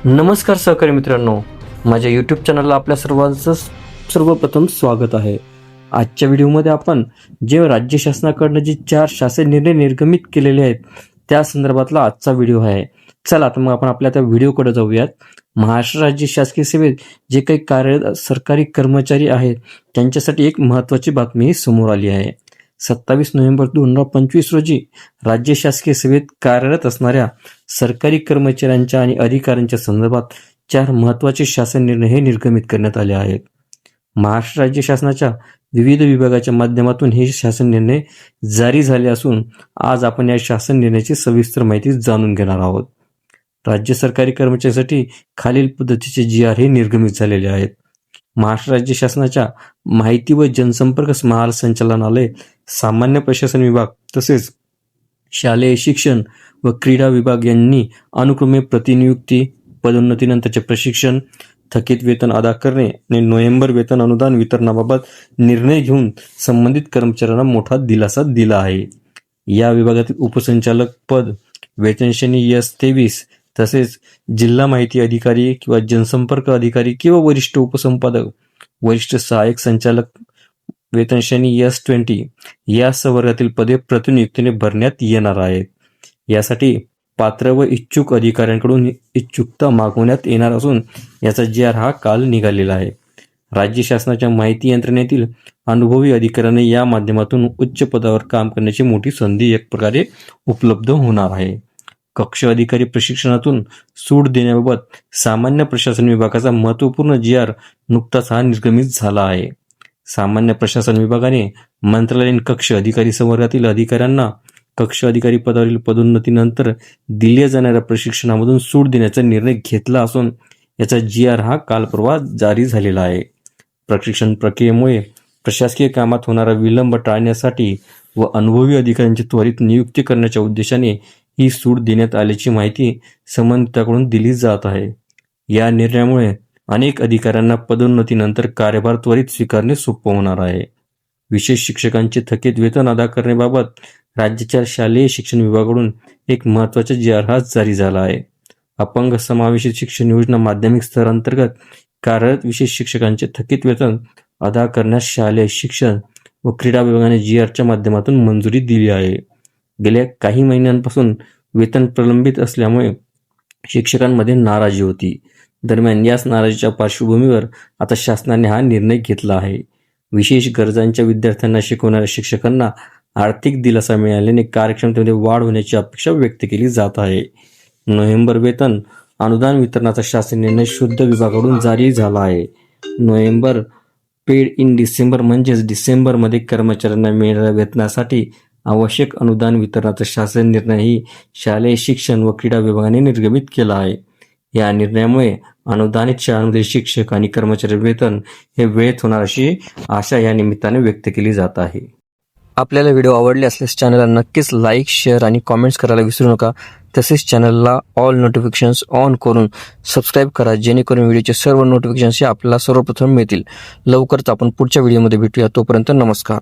नमस्कार सहकारी मित्रांनो, माझ्या यूट्यूब चॅनलला आपल्या सर्वांचं सर्वप्रथम स्वागत आहे. आजच्या व्हिडिओमध्ये आपण जे राज्य शासनाकडनं जे 4 शासन निर्णय निर्गमित केलेले आहेत त्या संदर्भातला आजचा व्हिडिओ आहे. चला तर मग आपण आपल्या त्या व्हिडिओकडे जाऊयात. महाराष्ट्र राज्य शासकीय सेवेत जे काही कार्यरत सरकारी कर्मचारी आहेत त्यांच्यासाठी एक महत्त्वाची बातमी समोर आली आहे. 27 नोव्हेंबर 2025 रोजी राज्य शासकीय सेवेत कार्यरत असणाऱ्या सरकारी कर्मचाऱ्यांच्या आणि अधिकाऱ्यांच्या संदर्भात 4 महत्त्वाचे शासन निर्णय हे निर्गमित करण्यात आले आहेत. महाराष्ट्र राज्य शासनाच्या विविध विभागाच्या माध्यमातून हे शासन निर्णय जारी झाले असून आज आपण या शासन निर्णयाची सविस्तर माहिती जाणून घेणार आहोत. राज्य सरकारी कर्मचाऱ्यांसाठी खालील पद्धतीचे GR हे निर्गमित झालेले आहेत. महाराष्ट्र राज्य शासनाच्या माहिती व जनसंपर्क महासंचालनालय, सामान्य प्रशासन विभाग तसेच शालेय शिक्षण व क्रीडा विभाग यांनी अनुक्रमे प्रतिनियुक्ती, पदोन्नतीनंतरचे प्रशिक्षण, थकीत वेतन अदा करणे आणि नोव्हेंबर वेतन अनुदान वितरणाबाबत निर्णय घेऊन संबंधित कर्मचाऱ्यांना मोठा दिलासा दिला आहे. या विभागातील उपसंचालक पद, वेतनश्रेणी S23 तसेच जिल्हा माहिती अधिकारी किंवा जनसंपर्क अधिकारी किंवा वरिष्ठ उपसंपादक, वरिष्ठ सहाय्यक संचालक वेतनश्रेणी S20 या संवर्गातील पदे प्रतिनियुक्तीने भरण्यात येणार आहेत. यासाठी पात्र व इच्छुक अधिकाऱ्यांकडून इच्छुकता मागवण्यात येणार असून याचा GR हा काल निघालेला आहे. राज्य शासनाच्या माहिती यंत्रणेतील अनुभवी अधिकाऱ्यांना या माध्यमातून उच्च पदावर काम करण्याची मोठी संधी एक प्रकारे उपलब्ध होणार आहे. कक्ष अधिकारी प्रशिक्षणातून सूट देण्याबाबत सामान्य प्रशासन विभागाचा महत्त्वपूर्ण GR नुकताच हा निर्गमित झाला आहे. सामान्य प्रशासन विभागाने मंत्रालयीन कक्ष अधिकारी संवर्गातील अधिकाऱ्यांना कक्ष अधिकारी पदावरील पदोन्नतीनंतर दिल्या जाणाऱ्या प्रशिक्षणामधून सूट देण्याचा निर्णय घेतला असून याचा GR हा काल परवा जारी झालेला आहे. प्रशिक्षण प्रक्रियेमुळे प्रशासकीय कामात होणारा विलंब टाळण्यासाठी व अनुभवी अधिकाऱ्यांची त्वरित नियुक्ती करण्याच्या उद्देशाने ही सूट देण्यात आल्याची माहिती संबंधिताकडून दिली जात आहे. या निर्णयामुळे अनेक अधिकाऱ्यांना पदोन्नतीनंतर कार्यभार त्वरित स्वीकारणे सोपं होणार आहे. विशेष शिक्षकांचे थकीत वेतन अदा करण्याबाबत राज्याच्या शालेय शिक्षण विभागाकडून एक महत्त्वाचा GR हा जारी झाला आहे. अपंग समावेशित शिक्षण योजना माध्यमिक स्तरांतर्गत कार्यरत विशेष शिक्षकांचे थकीत वेतन अदा करण्यास शालेय शिक्षण व क्रीडा विभागाने GRच्या माध्यमातून मंजुरी दिली आहे. गेल्या काही महिन्यांपासून वेतन प्रलंबित असल्यामुळे शिक्षकांमध्ये नाराजी होती. दरम्यान याच नाराजीच्या पार्श्वभूमीवर आता शासनाने हा निर्णय घेतला आहे. विशेष गरजांच्या विद्यार्थ्यांना शिकवणाऱ्या शिक्षकांना आर्थिक दिलासा मिळाल्याने कार्यक्षमतेमध्ये वाढ होण्याची अपेक्षा व्यक्त केली जात आहे. नोव्हेंबर वेतन अनुदान वितरणाचा शासन निर्णय शुद्ध विभागाकडून जारी झाला आहे. नोव्हेंबर पेड इन डिसेंबर म्हणजेच डिसेंबरमध्ये कर्मचाऱ्यांना मिळणाऱ्या वेतनासाठी आवश्यक अनुदान वितरणाचा शासन निर्णयही शालेय शिक्षण व क्रीडा विभागाने निर्गमित केला आहे. या निर्णयामुळे अनुदानित शाळांमधील शिक्षक आणि कर्मचारी वेतन हे वेळेत होणार अशी आशा या निमित्ताने व्यक्त केली जात आहे. आपल्याला व्हिडिओ आवडले असल्यास चॅनलला नक्कीच लाईक, शेअर आणि कॉमेंट्स करायला विसरू नका. तसेच चॅनलला ऑल नोटिफिकेशन्स ऑन करून सबस्क्राईब करा, जेणेकरून व्हिडिओचे सर्व नोटिफिकेशन्स आपल्याला सर्वप्रथम मिळतील. लवकरच आपण पुढच्या व्हिडिओमध्ये भेटूया. तोपर्यंत नमस्कार.